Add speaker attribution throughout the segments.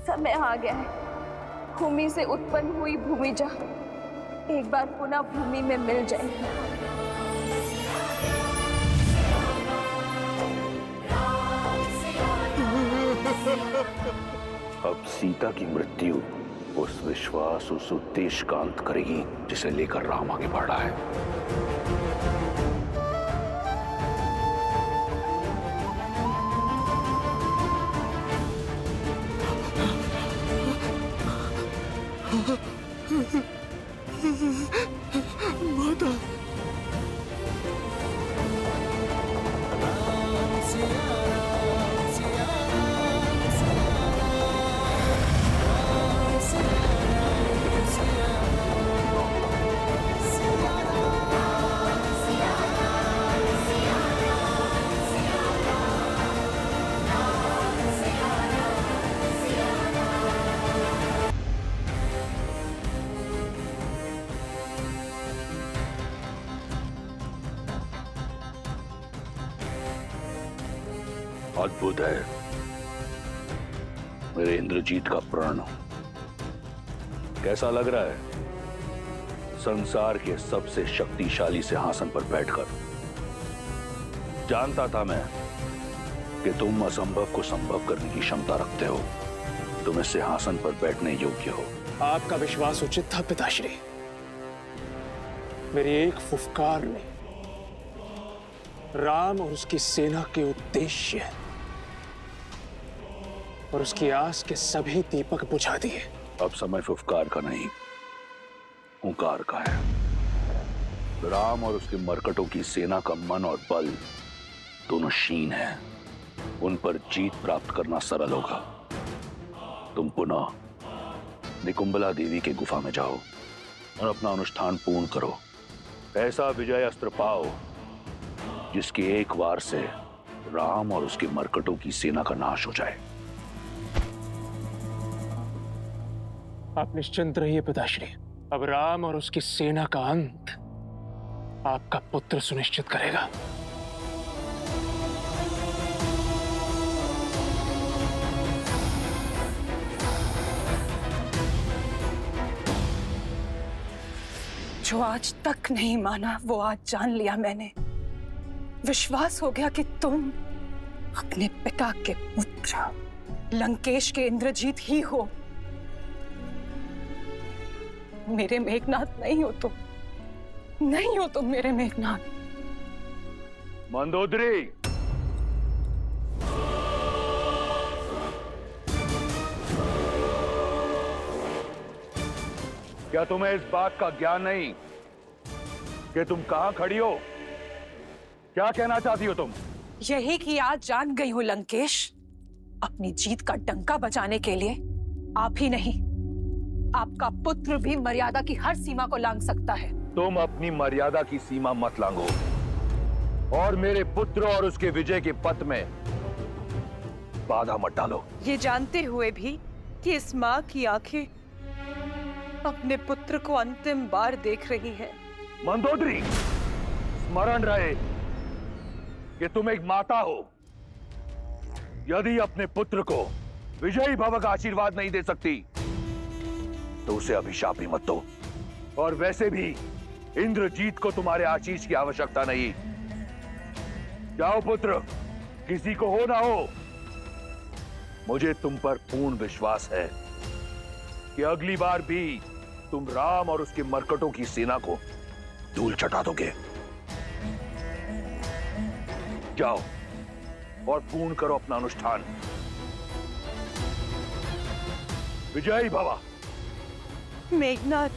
Speaker 1: समय आ गया है। भूमि से उत्पन्न हुई भूमिजा एक बार पुनः भूमि में मिल जाएगी।
Speaker 2: अब सीता की मृत्यु उस विश्वास, उस उद्देश्य का अंत करेगी जिसे लेकर राम आगे बढ़ रहा है।
Speaker 3: माता,
Speaker 2: अद्भुत है मेरे इंद्रजीत का प्रण। कैसा लग रहा है संसार के सबसे शक्तिशाली सिंहासन पर बैठकर? जानता था मैं कि तुम असंभव को संभव करने की क्षमता रखते हो। तुम इस सिंहासन पर बैठने योग्य हो।
Speaker 3: आपका विश्वास उचित था पिताश्री। मेरी एक फुफकार ने राम और उसकी सेना के उद्देश्य और उसकी आस के सभी दीपक बुझा दिए।
Speaker 2: अब समय फुफकार का नहीं, हुंकार का है। राम और उसके मरकटों की सेना का मन और बल दोनों क्षीण हैं। उन पर जीत प्राप्त करना सरल होगा। तुम पुनः निकुंबला देवी के गुफा में जाओ और अपना अनुष्ठान पूर्ण करो। ऐसा विजय अस्त्र पाओ जिसके एक वार से राम और उसके मरकटों की सेना का नाश हो जाए।
Speaker 3: आप निश्चिंत रहिए पिताश्री। अब राम और उसकी सेना का अंत आपका पुत्र सुनिश्चित करेगा।
Speaker 1: जो आज तक नहीं माना वो आज जान लिया मैंने। विश्वास हो गया कि तुम अपने पिता के पुत्र लंकेश के इंद्रजीत ही हो। मेरे मेघनाथ नहीं हो तुम, नहीं हो तुम मेरे मेघनाथ।
Speaker 2: मंदोदरी, क्या तुम्हें इस बात का ज्ञान नहीं कि तुम कहां खड़ी हो? क्या कहना चाहती हो तुम?
Speaker 1: यही कि आज जान गई हूं लंकेश। अपनी जीत का डंका बजाने के लिए आप ही नहीं, आपका पुत्र भी मर्यादा की हर सीमा को लांघ सकता है।
Speaker 2: तुम अपनी मर्यादा की सीमा मत लांघो और मेरे पुत्र और उसके विजय के पथ में बाधा मत डालो।
Speaker 4: ये जानते हुए भी कि इस माँ की आंखें अपने पुत्र को अंतिम बार देख रही हैं।
Speaker 2: मंदोदरी, स्मरण रहे कि तुम एक माता हो। यदि अपने पुत्र को विजयी भव का आशीर्वाद नहीं दे सकती तो उसे अभिशाप भी मत दो। और वैसे भी इंद्रजीत को तुम्हारे आशीष की आवश्यकता नहीं। जाओ पुत्र, किसी को हो ना हो, मुझे तुम पर पूर्ण विश्वास है कि अगली बार भी तुम राम और उसके मरकटों की सेना को धूल चटा दोगे। जाओ और पूर्ण करो अपना अनुष्ठान। विजयी भवा।
Speaker 4: मेघनाथ,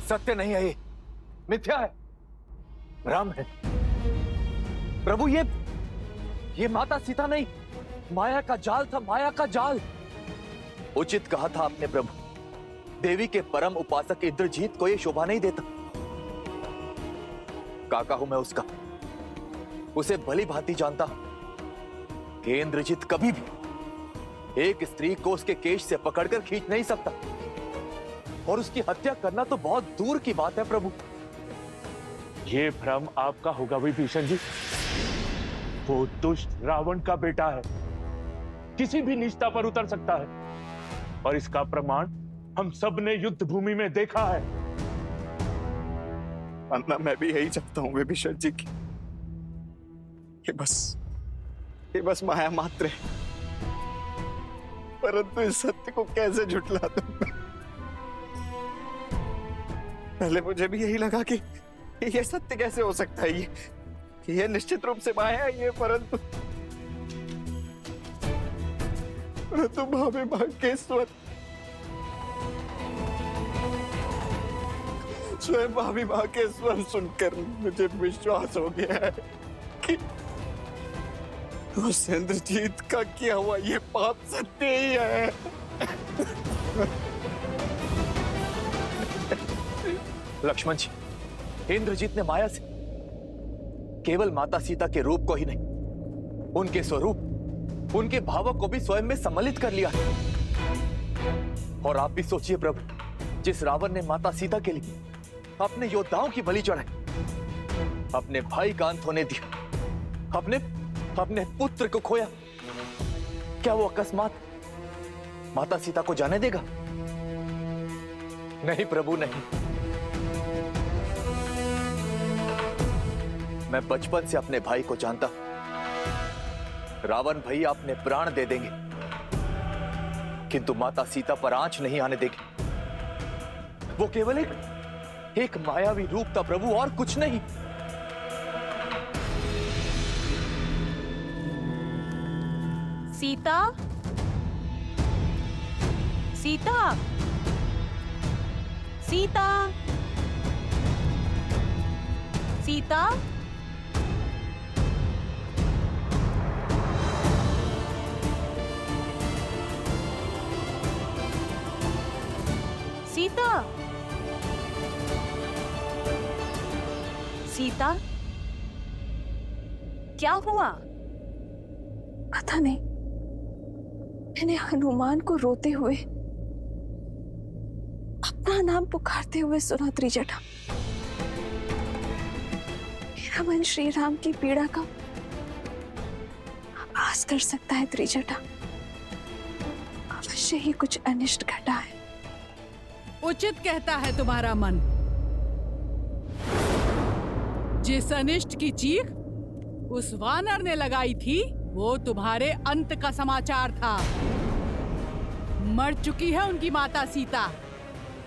Speaker 5: सत्य नहीं है, ये मिथ्या है, भ्रम है। प्रभु, ये माता सीता नहीं, माया का जाल था, माया का जाल। उचित कहा था आपने प्रभु। देवी के परम उपासक इंद्रजीत को ये शोभा नहीं देता। काका हूं मैं उसका, उसे भली भांति जानता हूं कि इंद्रजीत कभी भी एक स्त्री को उसके केश से पकड़कर खींच नहीं सकता, और उसकी हत्या करना तो बहुत दूर की बात है प्रभु।
Speaker 3: ये भ्रम आपका होगा विभीषण जी। वो दुष्ट रावण का बेटा है, किसी भी निष्ठा पर उतर सकता है, और इसका प्रमाण हम सब ने युद्ध भूमि में देखा है।
Speaker 6: अन्ना, मैं भी यही चाहता हूँ विभीषण जी की, ये बस माया मात्र है, परंतु इस सत्य को कैसे झुठला दूं मैं? पहले मुझे भी यही लगा कि ये सत्य कैसे हो सकता है, ये निश्चित रूप से माया है ये, परंतु भाभी मां के स्वयं भाभी मां के स्वर सुनकर मुझे विश्वास हो गया है कि उस इंद्रजीत का किया हुआ ये पाप सत्य ही है।
Speaker 5: लक्ष्मण जी, इंद्रजीत ने माया से केवल माता सीता के रूप को ही नहीं, उनके स्वरूप, उनके भावों को भी स्वयं में सम्मिलित कर लिया है। और आप भी सोचिए प्रभु, जिस रावण ने माता सीता के लिए अपने योद्धाओं की बलि चढ़ाई, अपने भाई का अंत होने दिया, अपने पुत्र को खोया, क्या वो अकस्मात माता सीता को जाने देगा? नहीं प्रभु, नहीं। मैं बचपन से अपने भाई को जानता हूं। रावण भैया अपने प्राण दे देंगे, किंतु माता सीता पर आंच नहीं आने देंगे। वो केवल एक मायावी रूप था प्रभु, और कुछ नहीं।
Speaker 4: सीता, सीता, सीता, सीता, सीता, सीता, क्या हुआ?
Speaker 1: पता नहीं, मैंने हनुमान को रोते हुए, अपना नाम पुकारते हुए सुना त्रिजटा। मेरा मन श्री राम की पीड़ा का आभास कर सकता है त्रिजटा। अवश्य ही कुछ अनिष्ट घटा है।
Speaker 7: उचित कहता है तुम्हारा मन। जिस अनिष्ट की चीख उस वानर ने लगाई थी, वो तुम्हारे अंत का समाचार था। मर चुकी है उनकी माता सीता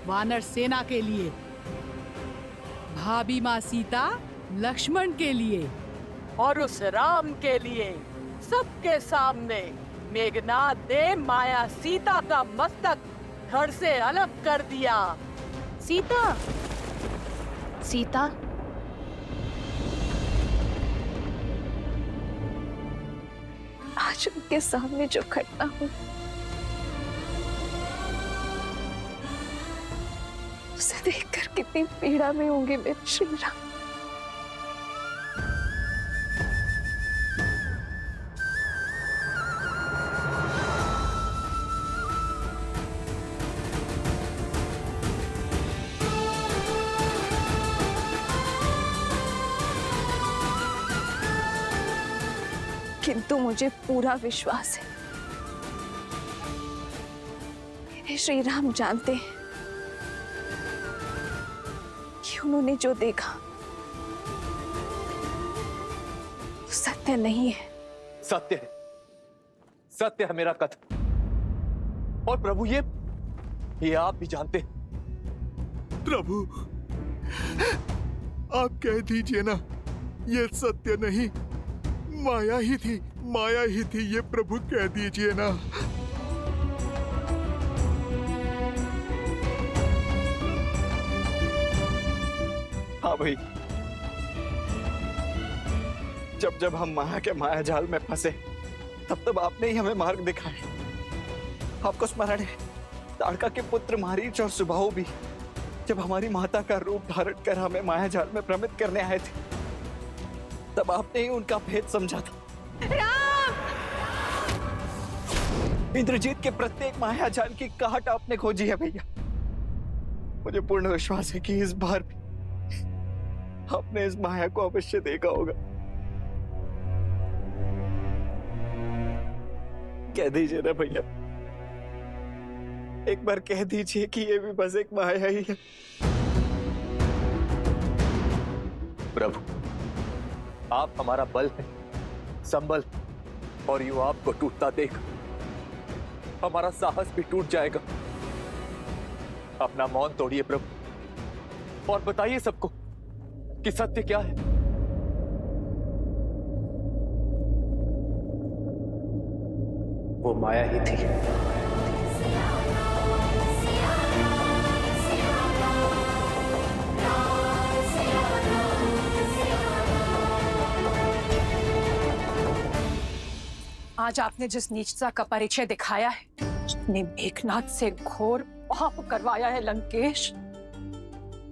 Speaker 7: वानर सेना के लिए, भाभी माँ सीता लक्ष्मण के लिए,
Speaker 4: और उस राम के लिए सबके सामने मेघनाद ने माया सीता का मस्तक धड़ से अलग कर दिया। सीता, सीता,
Speaker 1: आज उनके सामने जो घटना हुई, उसे देखकर कितनी पीड़ा में होंगे मेरे श्री राम। किंतु मुझे पूरा विश्वास है, मेरे श्री राम जानते हैं कि उन्होंने जो देखा वो सत्य नहीं है।
Speaker 5: सत्य है, सत्य है मेरा कथन। और प्रभु ये आप भी जानते हैं।
Speaker 6: प्रभु, आप कह दीजिए ना, ये सत्य नहीं, माया ही थी, ये प्रभु कह दीजिए ना। हाँ भाई, जब हम माया के माया जाल में फंसे, तब आपने ही हमें मार्ग दिखाए। आपको स्मरण है, ताड़का के पुत्र मारीच और सुबाहु भी जब हमारी माता का रूप धारण कर हमें माया जाल में भ्रमित करने आए थे, तब आपने ही उनका भेद समझा था। इंद्रजीत के प्रत्येक माया जाल की काट आपने खोजी है भैया। मुझे पूर्ण विश्वास है कि इस बार भी आपने इस माया को अवश्य देखा होगा। कह दीजिए ना भैया, एक बार कह दीजिए कि ये भी बस एक माया ही है।
Speaker 5: प्रभु, आप हमारा बल है, संबल, और यूं आपको टूटता देख हमारा साहस भी टूट जाएगा। अपना मौन तोड़िए प्रभु और बताइए सबको कि सत्य क्या है। वो माया ही थी।
Speaker 1: आज आपने जिस नीचता का परिचय दिखाया है, अपने मेघनाथ से घोर पाप करवाया है लंकेश,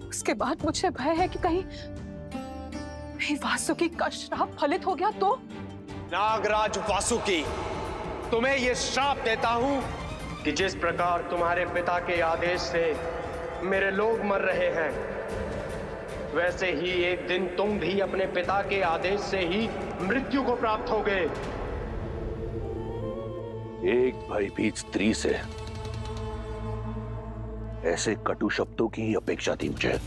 Speaker 1: उसके बाद मुझे भय है कि कहीं वासुकी का श्राप फलित हो गया तो।
Speaker 8: नागराज वासुकी, तुम्हें यह श्राप देता हूं कि जिस प्रकार तुम्हारे पिता के आदेश से मेरे लोग मर रहे हैं, वैसे ही एक दिन तुम भी अपने पिता के आदेश से ही मृत्यु को प्राप्त होगे।
Speaker 2: एक भयभीत स्त्री से ऐसे कटु शब्दों की ही अपेक्षा थी मुझे।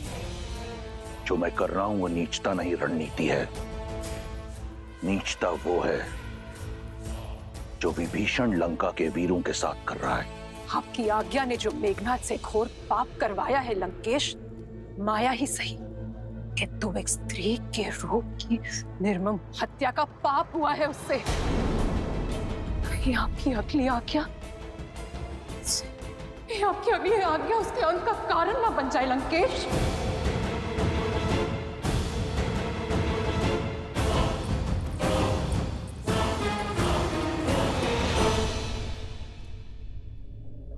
Speaker 2: जो मैं कर रहा हूं वो नीचता नहीं, रणनीति है। नीचता वो है जो विभीषण लंका के वीरों के साथ कर रहा है।
Speaker 1: आपकी आज्ञा ने जो मेघनाथ से घोर पाप करवाया है लंकेश, माया ही सही कि तुम एक स्त्री के रूप की निर्मम हत्या का पाप हुआ है उससे। आपकी अगली आज्ञा, आपकी अगली आज्ञा उसके अंत का कारण ना बन जाए लंकेश।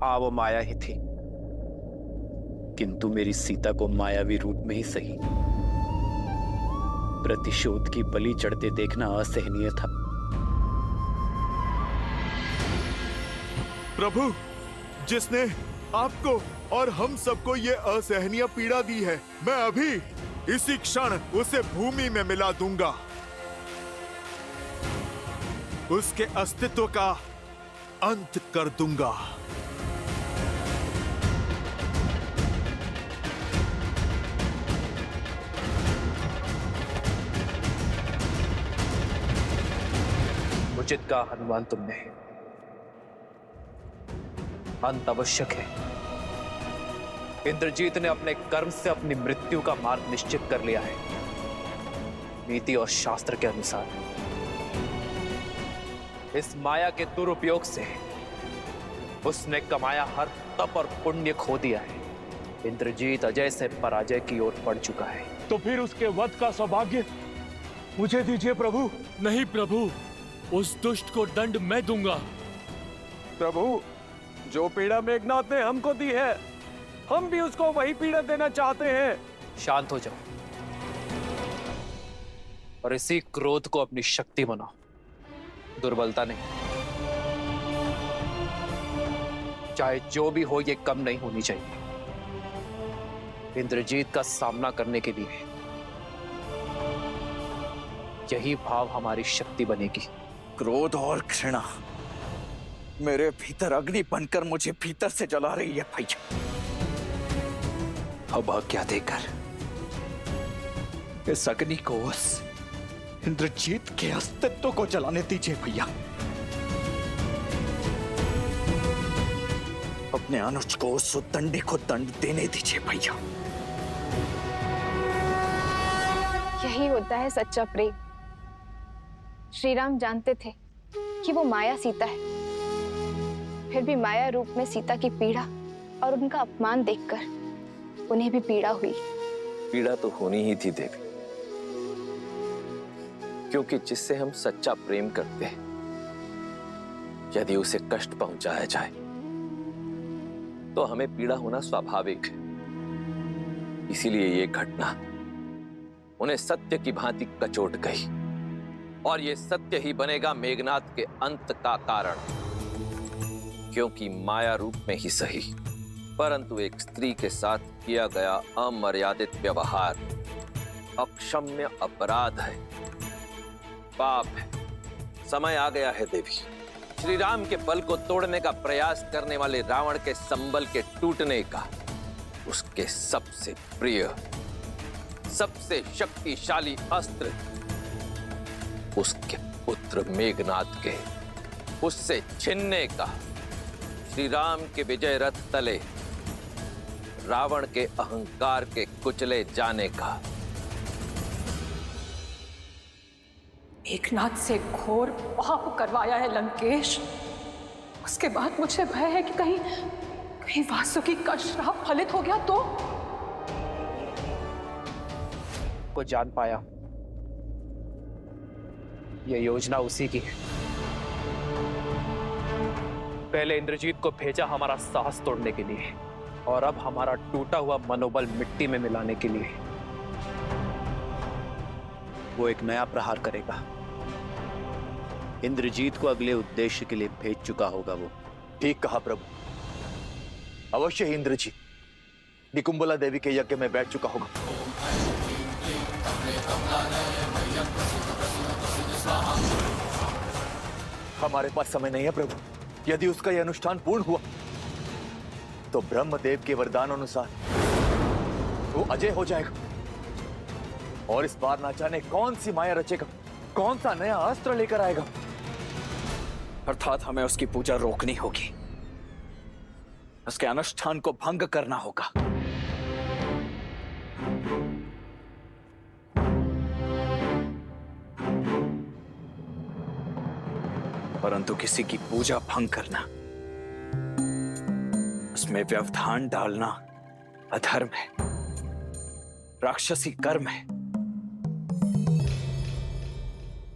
Speaker 9: हाँ, वो माया ही थी, किंतु मेरी सीता को मायावी रूप में ही सही प्रतिशोध की बलि चढ़ते देखना असहनीय था।
Speaker 10: प्रभु, जिसने आपको और हम सबको ये असहनीय पीड़ा दी है, मैं अभी इसी क्षण उसे भूमि में मिला दूंगा। उसके अस्तित्व का अंत कर दूंगा।
Speaker 5: उचित का हनुमान तुमने, अंत आवश्यक है। इंद्रजीत ने अपने कर्म से अपनी मृत्यु का मार्ग निश्चित कर लिया है। नीति और शास्त्र के अनुसार इस माया के दुरुपयोग से उसने कमाया हर तप और पुण्य खो दिया है। इंद्रजीत अजय से पराजय की ओर बढ़ चुका है।
Speaker 3: तो फिर उसके वध का सौभाग्य मुझे दीजिए प्रभु।
Speaker 11: नहीं प्रभु, उस दुष्ट को दंड मैं दूंगा।
Speaker 8: प्रभु, जो पीड़ा मेघनाथ ने हमको दी है, हम भी उसको वही पीड़ा देना चाहते हैं।
Speaker 5: शांत हो जाओ और इसी क्रोध को अपनी शक्ति बनाओ, दुर्बलता नहीं। चाहे जो भी हो, ये कम नहीं होनी चाहिए। इंद्रजीत का सामना करने के लिए यही भाव हमारी शक्ति बनेगी।
Speaker 6: क्रोध और घृणा मेरे भीतर अग्नि बनकर मुझे भीतर से जला रही है भैया। अब आज्ञा देकर इस अग्नि को उस इंद्रजीत के अस्तित्व को जलाने दीजिए भैया। अपने अनुज को उस उद्दंडी को दंड देने दीजिए भैया।
Speaker 12: यही होता है सच्चा प्रेम। श्री राम जानते थे कि वो माया सीता है, फिर भी माया रूप में सीता की पीड़ा और उनका अपमान देखकर उन्हें भी पीड़ा हुई।
Speaker 13: पीड़ा तो होनी ही थी देवी, क्योंकि जिससे हम सच्चा प्रेम करते हैं, यदि उसे कष्ट पहुंचाया जाए तो हमें पीड़ा होना स्वाभाविक है। इसीलिए ये घटना उन्हें सत्य की भांति कचोट गई। और ये सत्य ही बनेगा मेघनाद के अंत का कारण, क्योंकि माया रूप में ही सही, परंतु एक स्त्री के साथ किया गया अमर्यादित व्यवहार अक्षम्य अपराध है, पाप है। समय आ गया है देवी, श्री राम के बल को तोड़ने का प्रयास करने वाले रावण के संबल के टूटने का, उसके सबसे प्रिय, सबसे शक्तिशाली अस्त्र, उसके पुत्र मेघनाद के उससे छीनने का, श्री राम के विजय रथ तले रावण के अहंकार के कुचले जाने का।
Speaker 1: मेघनाद से घोर पाप करवाया है लंकेश। उसके बाद मुझे भय है कि कहीं वासुकी का श्राप फलित हो गया तो।
Speaker 9: को जान पाया यह योजना उसी की है। पहले इंद्रजीत को भेजा हमारा साहस तोड़ने के लिए, और अब हमारा टूटा हुआ मनोबल मिट्टी में मिलाने के लिए। वो एक नया प्रहार करेगा। इंद्रजीत को अगले उद्देश्य के लिए भेज चुका होगा वो।
Speaker 5: ठीक कहा प्रभु, अवश्य ही इंद्रजीत निकुंबला देवी के यज्ञ में बैठ चुका होगा। हमारे पास समय नहीं है प्रभु। यदि उसका यह अनुष्ठान पूर्ण हुआ तो ब्रह्मदेव के वरदान अनुसार वो अजय हो जाएगा, और इस बार ना जाने कौन सी माया रचेगा, कौन सा नया अस्त्र लेकर आएगा।
Speaker 6: अर्थात हमें उसकी पूजा रोकनी होगी, उसके अनुष्ठान को भंग करना होगा। परंतु किसी की पूजा भंग करना, उसमें व्यवधान डालना अधर्म है, राक्षसी कर्म है।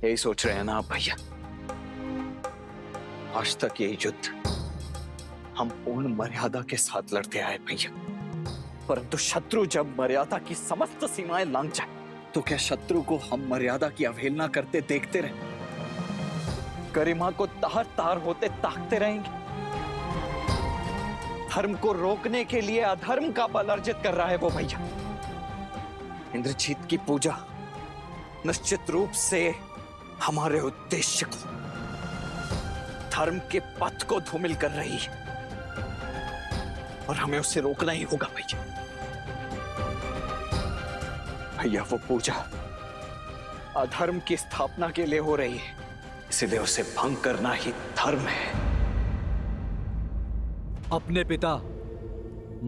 Speaker 6: यही सोच रहे हैं ना आप भैया? आज तक यही युद्ध हम पूर्ण मर्यादा के साथ लड़ते आए भैया, परंतु शत्रु जब मर्यादा की समस्त सीमाएं लांघ जाए तो क्या शत्रु को हम मर्यादा की अवहेलना करते देखते रहे? गरिमा को तार तार होते ताकते रहेंगे? धर्म को रोकने के लिए अधर्म का बल अर्जित कर रहा है वो भैया। इंद्रजीत की पूजा निश्चित रूप से हमारे उद्देश्य को, धर्म के पथ को धूमिल कर रही है, और हमें उसे रोकना ही होगा भैया। भैया वो पूजा अधर्म की स्थापना के लिए हो रही है, इसलिए उसे भंग करना ही धर्म है।
Speaker 11: अपने पिता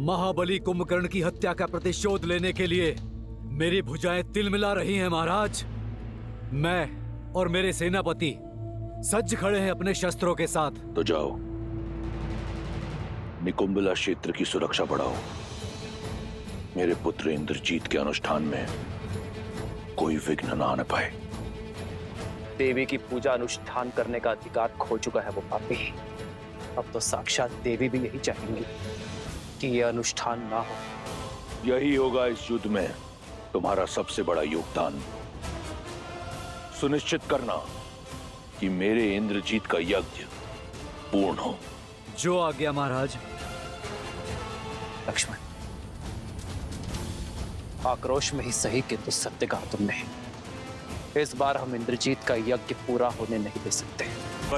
Speaker 11: महाबली कुंभकर्ण की हत्या का प्रतिशोध लेने के लिए मेरी भुजाएं तिलमिला रही हैं महाराज। मैं और मेरे सेनापति सज्ज खड़े हैं अपने शस्त्रों के साथ।
Speaker 2: तो जाओ, निकुंबला क्षेत्र की सुरक्षा बढ़ाओ। मेरे पुत्र इंद्रजीत के अनुष्ठान में कोई विघ्न ना आने पाए।
Speaker 9: देवी की पूजा अनुष्ठान करने का अधिकार खो चुका है वो पापी। अब तो साक्षात देवी भी यही चाहेंगी कि यह अनुष्ठान ना हो।
Speaker 2: यही होगा इस युद्ध में तुम्हारा सबसे बड़ा योगदान। सुनिश्चित करना कि मेरे इंद्रजीत का यज्ञ पूर्ण हो।
Speaker 11: जो आज्ञा महाराज।
Speaker 9: लक्ष्मण, आक्रोश में ही सही किंतु सत्य कहा तुमने। इस बार हम इंद्रजीत का यज्ञ पूरा होने नहीं दे सकते।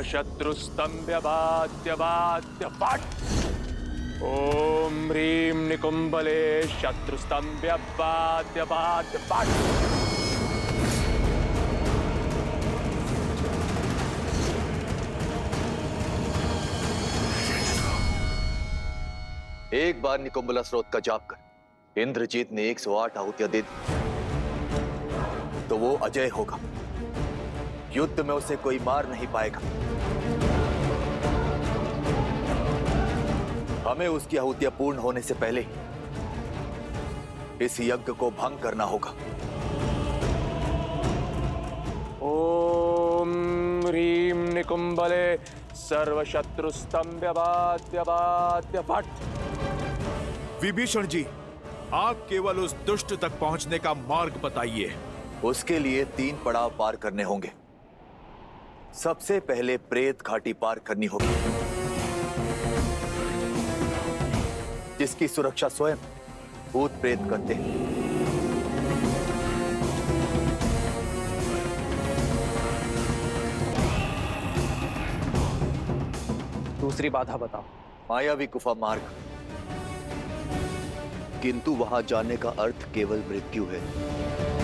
Speaker 3: शत्रुस्तंभ्य बाध्य बाध्य पाठ। ओम ह्रीं निकुंबले शत्रुस्तंभ्य बाध्य बाध्य पाठ।
Speaker 5: एक बार निकुंबला स्रोत का जाप कर इंद्रजीत ने 108 आहुतियां दे दी तो वो अजय होगा। युद्ध में उसे कोई मार नहीं पाएगा। हमें उसकी आहुतियां पूर्ण होने से पहले इस यज्ञ को भंग करना होगा।
Speaker 3: ओम ह्रीं निकुंबले सर्वशत्रुस्तंभ्य बाध्य बाध्य पाठ।
Speaker 10: विभीषण जी, आप केवल उस दुष्ट तक पहुंचने का मार्ग बताइए।
Speaker 5: उसके लिए 3 पड़ाव पार करने होंगे।
Speaker 6: सबसे पहले प्रेत घाटी पार करनी होगी, जिसकी सुरक्षा स्वयं भूत प्रेत करते हैं।
Speaker 9: दूसरी बाधा बताओ।
Speaker 6: मायावी गुफा मार्ग, किंतु वहां जाने का अर्थ केवल मृत्यु है।